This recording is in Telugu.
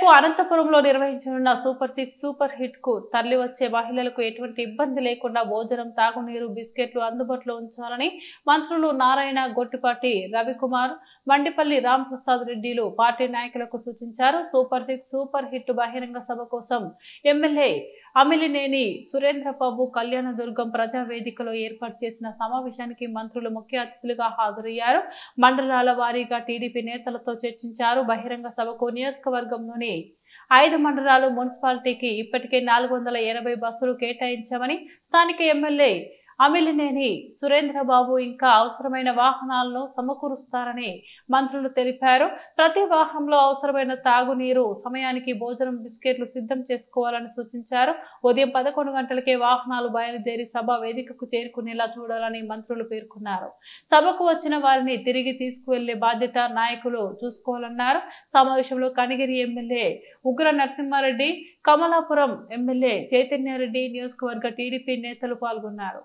రేపు అనంతపురంలో నిర్వహించనున్న సూపర్ 6 సూపర్ హిట్ కు తరలి వచ్చే మహిళలకు ఎటువంటి ఇబ్బంది లేకుండా భోజనం, తాగునీరు, బిస్కెట్లు అందుబాటులో ఉంచాలని మంత్రులు నారాయణ, గొట్టిపాటి రవికుమార్, మండిపల్లి రాంప్రసాద్ రెడ్డిలు పార్టీ నాయకులకు సూచించారు. సూపర్ 6 సూపర్ హిట్ బహిరంగ సభ కోసం ఎమ్మెల్యే అమిలినేని సురేంద్రబాబు కళ్యాణదుర్గం ప్రజావేదికలో ఏర్పాటు చేసిన సమావేశానికి మంత్రులు ముఖ్య అతిథులుగా హాజరయ్యారు. మండలాల వారీగా టీడీపీ నేతలతో చర్చించారు. బహిరంగ సభకు నియోజకవర్గంలోని 5 మండలాలు మున్సిపాలిటీకి ఇప్పటికే 480 బస్సులు కేటాయించామని స్థానిక ఎమ్మెల్యే అమిలినేని సురేంద్రబాబు ఇంకా అవసరమైన వాహనాలను సమకూరుస్తారని మంత్రులు తెలిపారు. ప్రతి వాహనంలో అవసరమైన తాగునీరు, సమయానికి భోజనం, బిస్కెట్లు సిద్ధం చేసుకోవాలని సూచించారు. ఉదయం 11 గంటలకే వాహనాలు బయలుదేరి సభ వేదికకు చేరుకునేలా చూడాలని మంత్రులు పేర్కొన్నారు. సభకు వచ్చిన వారిని తిరిగి తీసుకువెళ్లే బాధ్యత నాయకులు చూసుకోవాలన్నారు. సమావేశంలో కనిగిరి ఎమ్మెల్యే ఉగ్ర నరసింహారెడ్డి, కమలాపురం ఎమ్మెల్యే చైతన్యారెడ్డి, నియోజకవర్గ టీడీపీ నేతలు పాల్గొన్నారు.